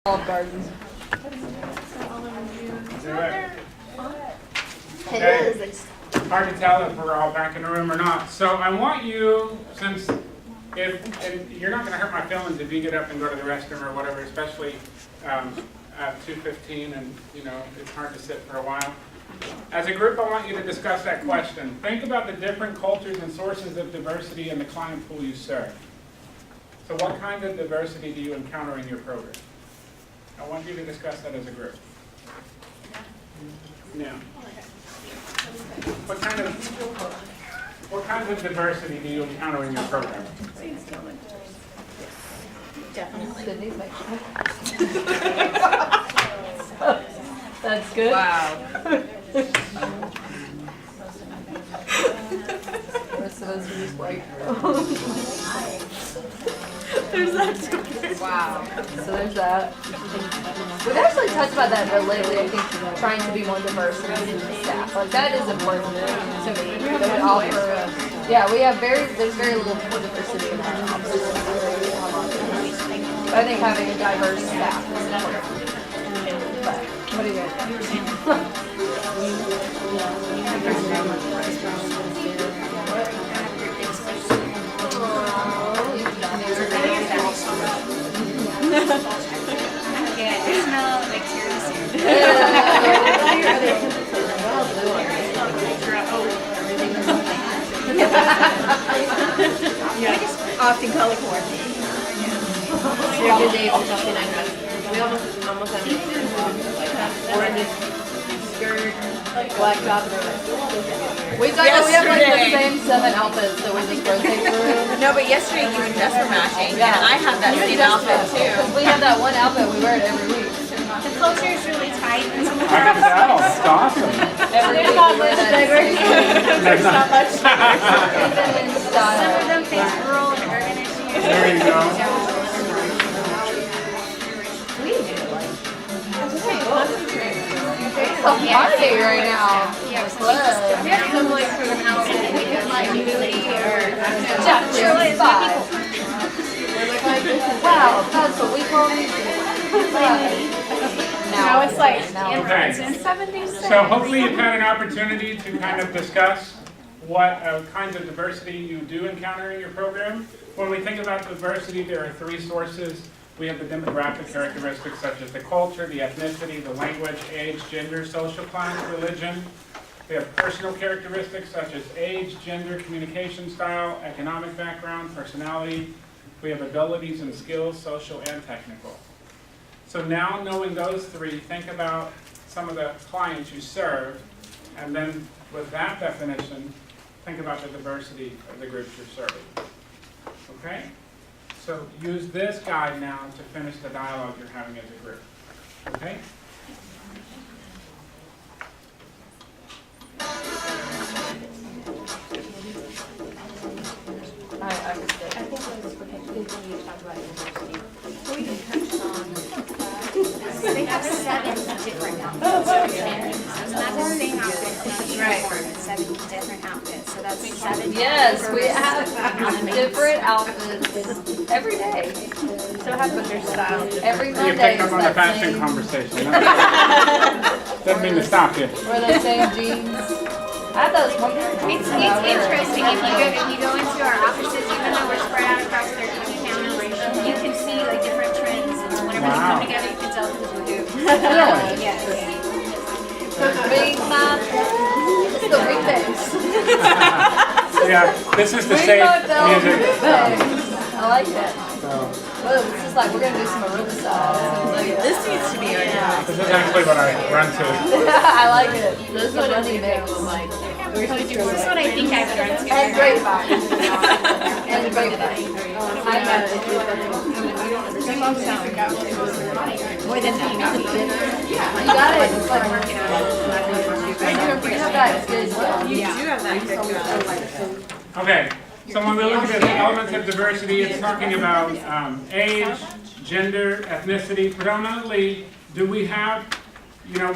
Olive Garden. It Okay. is. It's Hard to tell if we're all back in the room or not. So I want you, since if you're not going to hurt my feelings if you get up and go to the restroom or whatever, especially at 2:15, and it's hard to sit for a while. As a group, I want you to discuss that question. Think about the different cultures and sources of diversity in the client pool you serve. So what kind of diversity do you encounter in your program? I want you to discuss that as a group. Now, what kinds of diversity do you encounter in your program? definitely. Sydney's like, that's good. Wow. The rest of us are just like, There's that difference. Wow. so there's that. We've actually talked about that lately, I think, trying to be more diverse in the staff. Like, that is important to me. That would offer, yeah, there's very little diversity in our office. I think having a diverse staff is important. But, what do you guys think? Yeah, it smells like tiramisu. Often color coordinated. Your good day or something like that. We almost have like that. Orange skirt, black top, and we have like the same 7 outfits that we just rotate through. No, but yesterday you and Jess were matching, and I had that same outfit too. Because we have that one outfit, we wear it every week. The culture is really tight. And some of I can tell. It's awesome. Every week we wear that same There's not much. even in some style. of them face rural and urban issues. There you go. It's a party right now. Yeah, It's so lit. we have to come like from an outfit that we could like really or Yeah, cheers, bye. Wow, that's what we call music. Now it's like now Okay. in 76. So hopefully you've had an opportunity to kind of discuss what kinds of diversity you do encounter in your program. When we think about diversity, there are 3 sources. We have the demographic characteristics such as the culture, the ethnicity, the language, age, gender, social class, religion. We have personal characteristics such as age, gender, communication style, economic background, personality. We have abilities and skills, social and technical. So now knowing those 3, think about some of the clients you serve, and then with that definition, think about the diversity of the groups you're serving. Okay? So use this guide now to finish the dialogue you're having as a group. Okay? I would say. I think when you talk about diversity, we touched on they have 7 different outfits. So it's not the same outfit, it's uniform. It's 7 different outfits. So that's 7. Yes, we have different outfits every day. so happy with their style. Every You Monday picked is up on the that fashion same, conversation. Doesn't mean to stop you. wear those same jeans. I have those one pair of jeans It's that I wear. interesting if you go into our offices, even though we're spread out across 13 counties, you can see like different trends. And whenever they Wow. come together, you can tell who's who. Really? Yes. Big time. It's the remix. Yeah, this is the We safe got those music. remix. I like that. So, Well, it's just like we're gonna do some Aruba style. This needs to be our job. this is actually what I run to. I like it. This is what running mix. This is what I think I've done too. And grapevine. And grapevine. I got it. More than that. You got it. It's like working on it. You have that good stuff. You do have that good job. Okay, so when we look at the elements of diversity, it's talking about age, gender, ethnicity. Predominantly, do we have,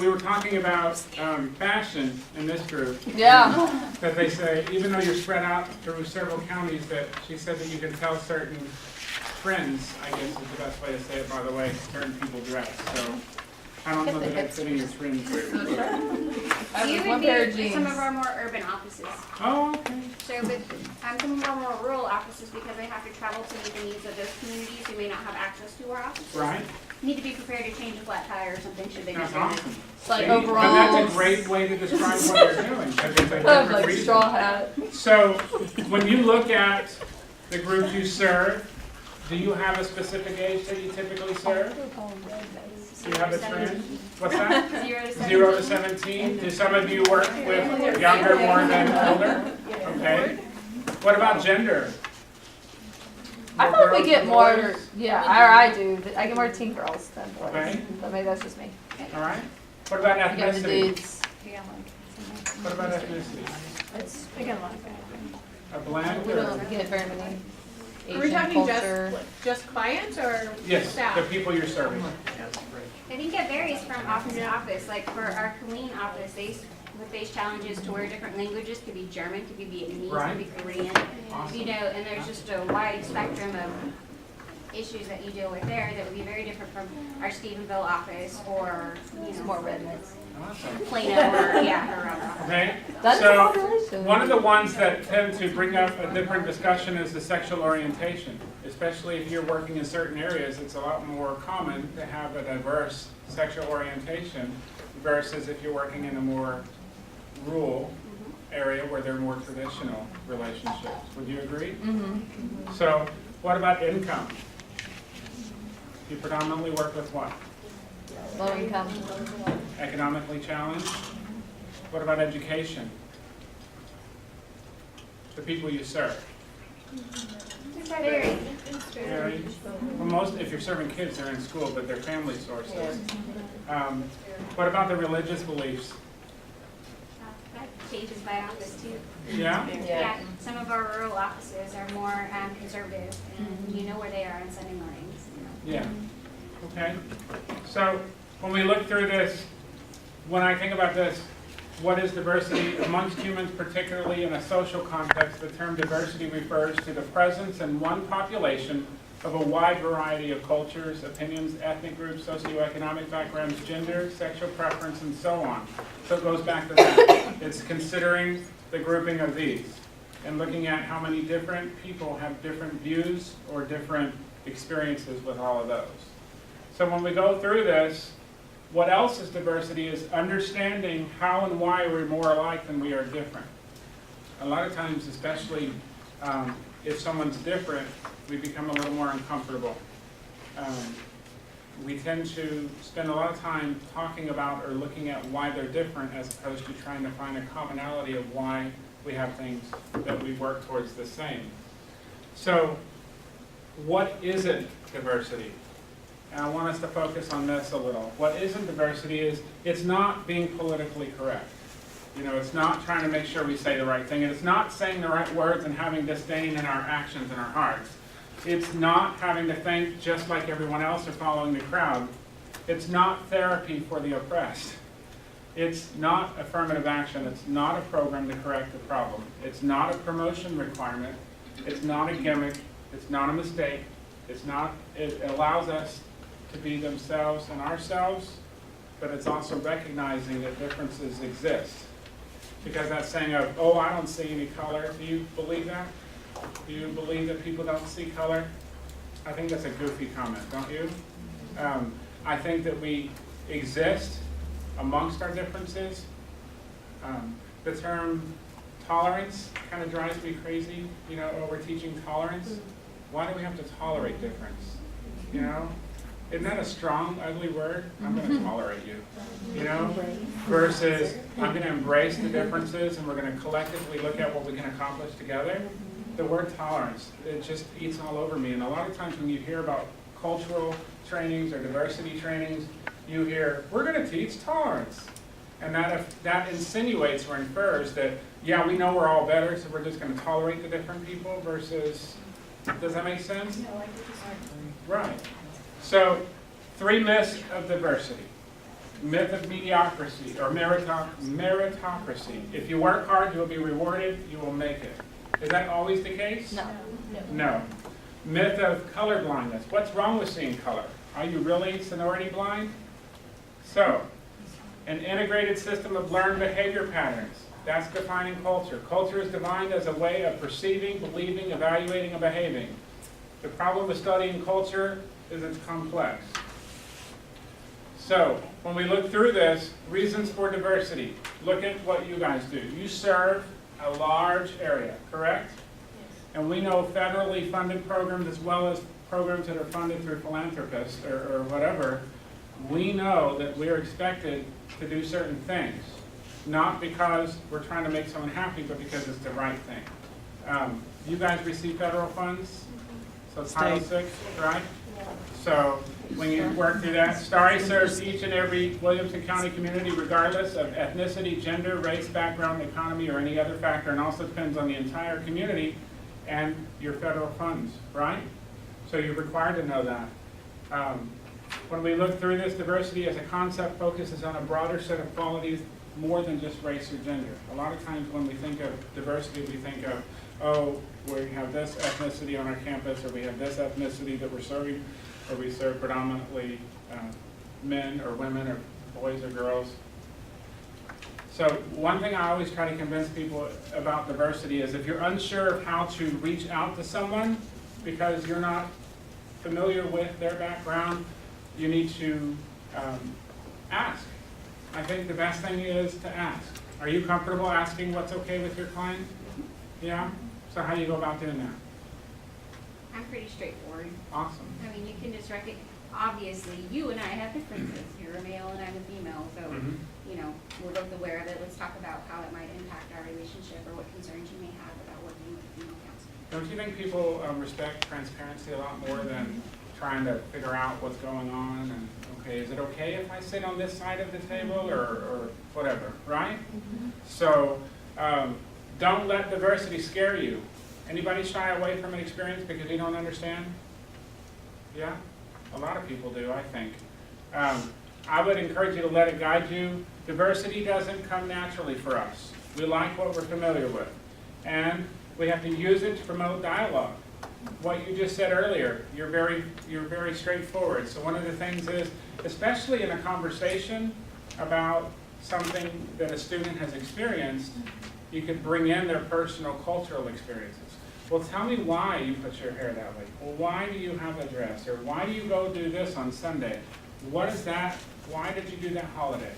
we were talking about fashion in this group. Yeah. That they say, even though you're spread out through several counties, that she said that you can tell certain trends, I guess is the best way to say it, by the way, certain people dress. So I don't know that that's fitting your trend group. I You have would one pair of be some jeans. of our more urban offices. Oh, okay. So with some of our more rural offices, because they have to travel to meet the needs of those communities who may not have access to our offices. Right. Need to be prepared to change a flat tire or something should they That's be doing it. awesome. Like See? overalls. And that's a great way to describe what they're doing. Because it's a I have different like reason. straw hat. So when you look at the group you serve, do you have a specific age that you typically serve? Do you have a trend? What's that? 0 to 17. 0 to 17? Do some of you work with younger more than older? Okay. What about gender? I More feel like we girls get than more, boys? yeah, or I do. I get more teen girls than boys. Okay. But maybe that's just me. All right. What about You got the ethnicity? dudes. What about ethnicity? It's, we got a lot of A blend We or? don't get very many Are we Asian talking culture. just clients or Yes, staff? the people you're serving. I think it varies from office to office. Like for our Colleen office, they face challenges to where different languages could be German, could be Vietnamese, Right. could be Korean. Awesome. You know, and there's just a wide spectrum of issues that you deal with there that would be very different from our Stephenville office or, you know, More rednecks. Awesome. Plano or, yeah, around our office. Okay. That's the So population. one of the ones that tend to bring up a different discussion is the sexual orientation. Especially if you're working in certain areas, it's a lot more common to have a diverse sexual orientation versus if you're working in a more rural area where they're more traditional relationships. Would you agree? Mm-hmm. So what about income? You predominantly work with what? Low income. Economically challenged? What about education? The people you serve? Very. Very. Well, most, if you're serving kids, they're in school, but they're family sources. What about the religious beliefs? That changes by office too. Yeah? Yeah, some of our rural offices are more conservative and you know where they are on Sunday mornings, you know. Yeah. Okay. So when we look through this, when I think about this, what is diversity amongst humans, particularly in a social context? The term diversity refers to the presence in one population of a wide variety of cultures, opinions, ethnic groups, socioeconomic backgrounds, gender, sexual preference, and so on. So it goes back to that. It's considering the grouping of these and looking at how many different people have different views or different experiences with all of those. So when we go through this, what else is diversity is understanding how and why we're more alike than we are different. A lot of times, especially if someone's different, we become a little more uncomfortable. We tend to spend a lot of time talking about or looking at why they're different as opposed to trying to find a commonality of why we have things that we work towards the same. So, what isn't diversity? And I want us to focus on this a little. What isn't diversity is, it's not being politically correct. You know, it's not trying to make sure we say the right thing, and it's not saying the right words and having disdain in our actions and our hearts. It's not having to think just like everyone else or following the crowd. It's not therapy for the oppressed. It's not affirmative action. It's not a program to correct the problem. It's not a promotion requirement. It's not a gimmick. It's not a mistake. It's not, it allows us to be themselves and ourselves, but it's also recognizing that differences exist. Because that saying of, oh, I don't see any color, do you believe that? Do you believe that people don't see color? I think that's a goofy comment, don't you? I think that we exist amongst our differences. The term tolerance kind of drives me crazy, you know, when we're teaching tolerance. Why do we have to tolerate difference? You know? Isn't that a strong, ugly word? I'm going to tolerate you, you know? Versus, I'm going to embrace the differences and we're going to collectively look at what we can accomplish together. The word tolerance, it just eats all over me. And a lot of times when you hear about cultural trainings or diversity trainings, you hear, we're going to teach tolerance. And that insinuates or infers that, yeah, we know we're all better, so we're just going to tolerate the different people versus, does that make sense? Right. So, 3 myths of diversity. Myth of mediocrity or meritocracy. If you work hard, you will be rewarded, you will make it. Is that always the case? No. No. Myth of color blindness. What's wrong with seeing color? Are you really sonority blind? So, an integrated system of learned behavior patterns. That's defining culture. Culture is defined as a way of perceiving, believing, evaluating, and behaving. The problem with studying culture is it's complex. So, when we look through this, reasons for diversity, look at what you guys do. You serve a large area, correct? And we know federally funded programs as well as programs that are funded through philanthropists or whatever. We know that we're expected to do certain things, not because we're trying to make someone happy, but because it's the right thing. You guys receive federal funds, so Title VI, right? So when you work through that, STARI serves each and every Williamson County community regardless of ethnicity, gender, race, background, economy, or any other factor, and also depends on the entire community and your federal funds, right? So you're required to know that. When we look through this, diversity as a concept focuses on a broader set of qualities more than just race or gender. A lot of times when we think of diversity, we think of, oh, we have this ethnicity on our campus, or we have this ethnicity that we're serving, or we serve predominantly men or women or boys or girls. So one thing I always try to convince people about diversity is if you're unsure of how to reach out to someone because you're not familiar with their background, you need to ask. I think the best thing is to ask. Are you comfortable asking what's okay with your client? Yeah? So how do you go about doing that? I'm pretty straightforward. Awesome. I mean, you can just obviously, you and I have differences. You're a male and I'm a female, so, you know, we're both aware of it. Let's talk about how it might impact our relationship or what concerns you may have about working with a female counselor. Don't you think people respect transparency a lot more than trying to figure out what's going on? And, okay, is it okay if I sit on this side of the table or whatever, right? So don't let diversity scare you. Anybody shy away from an experience because you don't understand? Yeah? A lot of people do, I think. I would encourage you to let it guide you. Diversity doesn't come naturally for us. We like what we're familiar with. And we have to use it to promote dialogue. What you just said earlier, you're very straightforward. So one of the things is, especially in a conversation about something that a student has experienced, you could bring in their personal cultural experiences. Well, tell me why you put your hair that way. Well, why do you have a dress? Or why do you go do this on Sunday? What is that? Why did you do that holiday?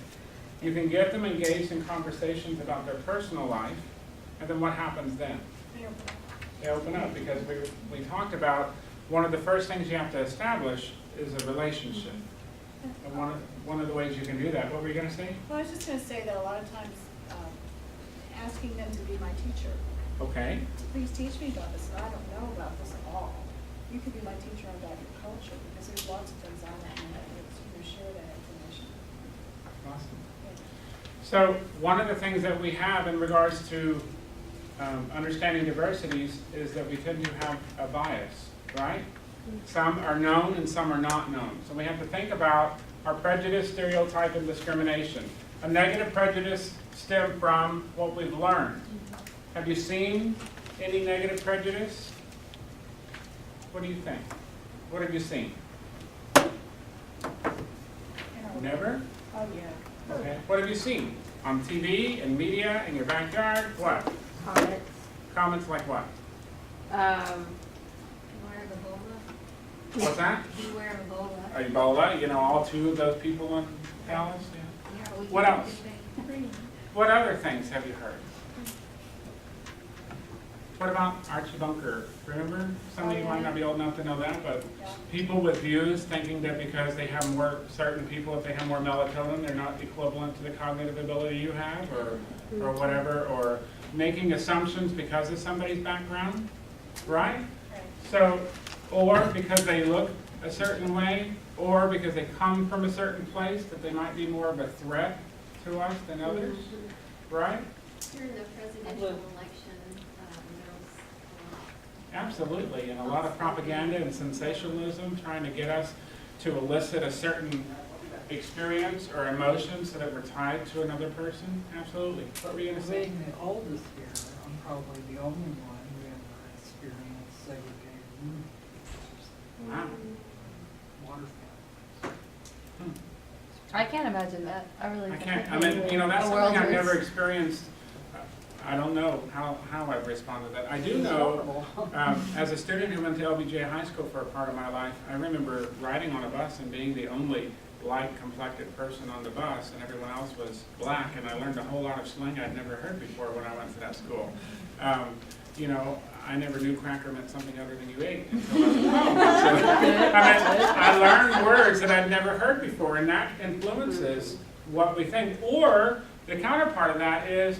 You can get them engaged in conversations about their personal life, and then what happens then? They open up, because we talked about one of the first things you have to establish is a relationship. And one of the ways you can do that, what were you going to say? Well, I was just going to say that a lot of times asking them to be my teacher. Okay. Please teach me about this. I don't know about this at all. You could be my teacher about your culture because there's lots of things on that and you share that information. Awesome. Yeah. So one of the things that we have in regards to understanding diversities is that we tend to have a bias, right? Some are known and some are not known. So we have to think about our prejudice, stereotype, and discrimination. A negative prejudice stems from what we've learned. Have you seen any negative prejudice? What do you think? What have you seen? Never? Oh, yeah. Okay. What have you seen? On TV, in media, in your backyard? What? Comments. Comments like what? Beware of Ebola. What's that? Beware of Ebola. Ebola, you know, all two of those people in Dallas? Yeah. Yeah, but we What can't else? do that. What other things have you heard? What about Archie Bunker? Remember? Some of you might not be old enough to know that, but people with views thinking that because they have more, certain people, if they have more melatonin, they're not equivalent to the cognitive ability you have, or whatever, or making assumptions because of somebody's background, right? So, or because they look a certain way, or because they come from a certain place, that they might be more of a threat to us than others, right? During the presidential election, Absolutely, and a lot of propaganda and sensationalism trying to get us to elicit a certain experience or emotions so that we're tied to another person. Absolutely. What were you going to say? Being the oldest here, I'm probably the only one who ever experienced segregated Wow. I can't imagine that. I really I think can't, I mean, you know, that's the world something I've is- never experienced. I don't know how I've responded to that. I do know, as a student who went to LBJ High School for a part of my life, I remember riding on a bus and being the only light-complected person on the bus, and everyone else was black, and I learned a whole lot of slang I'd never heard before when I went to that school. You know, I never knew cracker meant something other than you ate until I was home. So, I learned words that I'd never heard before, and that influences what we think. Or the counterpart of that is,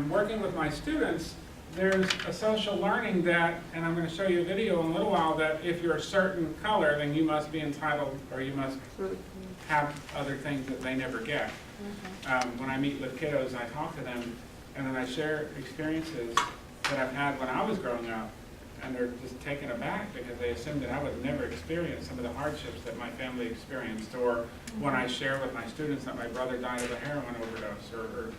working with my students, there's a social learning that, and I'm going to show you a video in a little while, that if you're a certain color, then you must be entitled, or you must have other things that they never get. When I meet with kiddos, I talk to them, and then I share experiences that I've had when I was growing up, and they're just taken aback because they assume that I would never experience some of the hardships that my family experienced. Or when I share with my students that my brother died of a heroin overdose, or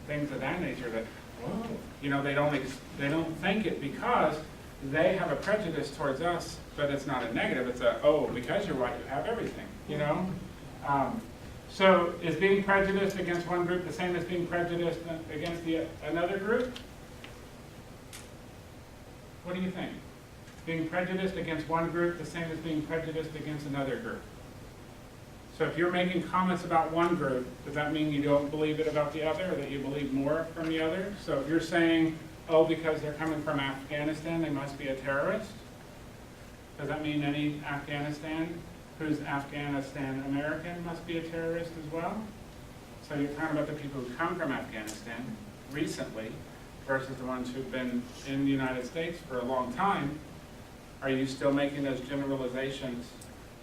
things of that nature, that, whoa, you know, they don't think it because they have a prejudice towards us, but it's not a negative. It's a, oh, because you're white, you have everything, you know? So is being prejudiced against one group the same as being prejudiced against another group? What do you think? Being prejudiced against one group the same as being prejudiced against another group? So if you're making comments about one group, does that mean you don't believe it about the other, or that you believe more from the other? So if you're saying, oh, because they're coming from Afghanistan, they must be a terrorist, does that mean any Afghanistan who's Afghanistan American must be a terrorist as well? So you're talking about the people who come from Afghanistan recently versus the ones who've been in the United States for a long time. Are you still making those generalizations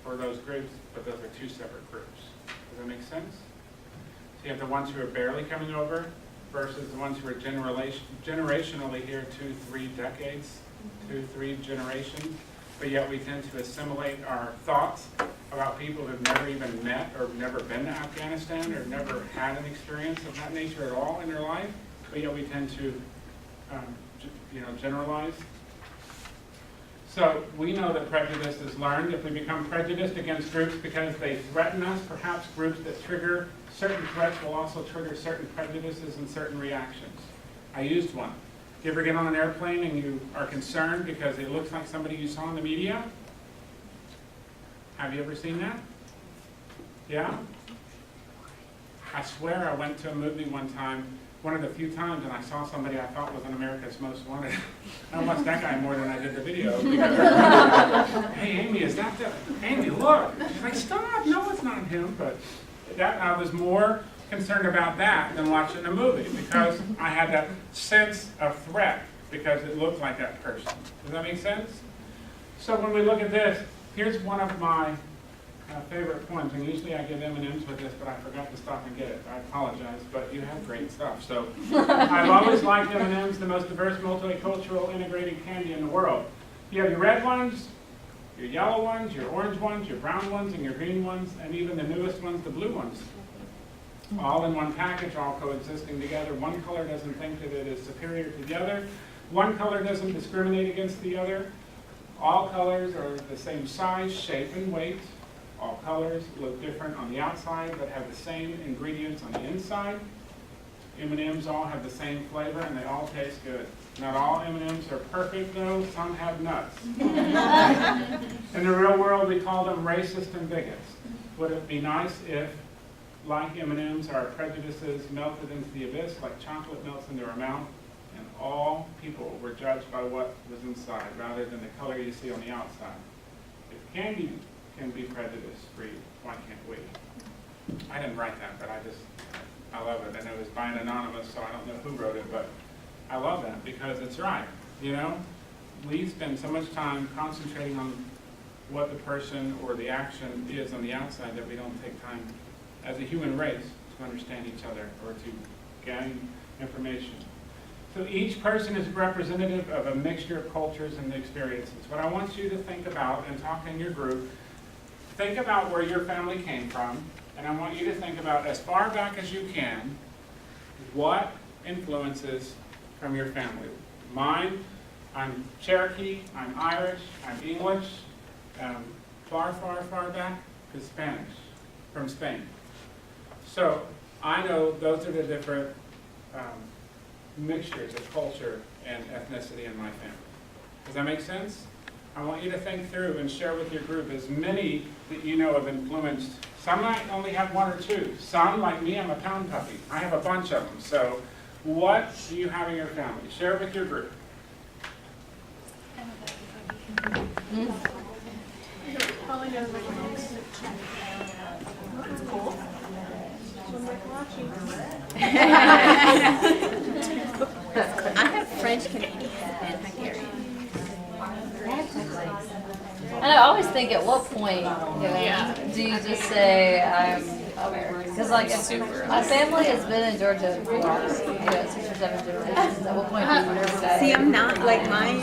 for those groups, but those are two separate groups? Does that make sense? So you have the ones who are barely coming over versus the ones who are generationally here 2-3 decades, 2-3 generations, but yet we tend to assimilate our thoughts about people who've never even met or never been to Afghanistan or never had an experience of that nature at all in their life, but yet we tend to generalize. So we know that prejudice is learned. If we become prejudiced against groups because they threaten us, perhaps groups that trigger certain threats will also trigger certain prejudices and certain reactions. I used one. You ever get on an airplane and you are concerned because it looks like somebody you saw in the media? Have you ever seen that? Yeah? I swear I went to a movie one time, one of the few times, and I saw somebody I thought was on America's Most Wanted. I watched that guy more than I did the video. Hey, Amy, is that the... Amy, look! She's like, stop! No, it's not him. But I was more concerned about that than watching a movie because I had that sense of threat because it looked like that person. Does that make sense? So when we look at this, here's one of my favorite poems, and usually I give M&Ms with this, but I forgot to stop and get it. I apologize, but you have great stuff. So I've always liked M&Ms, the most diverse, multicultural, integrated candy in the world. You have your red ones, your yellow ones, your orange ones, your brown ones, and your green ones, and even the newest ones, the blue ones. All in one package, all coexisting together. One color doesn't think that it is superior to the other. One color doesn't discriminate against the other. All colors are the same size, shape, and weight. All colors look different on the outside, but have the same ingredients on the inside. M&Ms all have the same flavor, and they all taste good. Not all M&Ms are perfect, though. Some have nuts. In the real world, we call them racist and bigots. Would it be nice if, like M&Ms, our prejudices melted into the abyss like chocolate melts into our mouth, and all people were judged by what was inside, rather than the color you see on the outside? If candy can be prejudice-free, why can't we? I didn't write that, but I love it. And it was by an anonymous, so I don't know who wrote it, but I love that because it's right. You know, we spend so much time concentrating on what the person or the action is on the outside that we don't take time as a human race to understand each other or to gain information. So each person is representative of a mixture of cultures and experiences. What I want you to think about and talk in your group, think about where your family came from, and I want you to think about, as far back as you can, what influences from your family. Mine, I'm Cherokee, I'm Irish, I'm English, far, far, far back is Spanish, from Spain. So I know those are the different mixtures of culture and ethnicity in my family. Does that make sense? I want you to think through and share with your group as many that you know have influenced. Some might only have one or two. Some, like me, I'm a pound puppy. I have a bunch of them. So what do you have in your family? Share it with your group. I have French, Canadian, and Hungarian. And I always think, at what point, do you just say I'm American? Because like, my family has been in Georgia for 6 or 7 generations. At what point do you just say? See, I'm not like mine.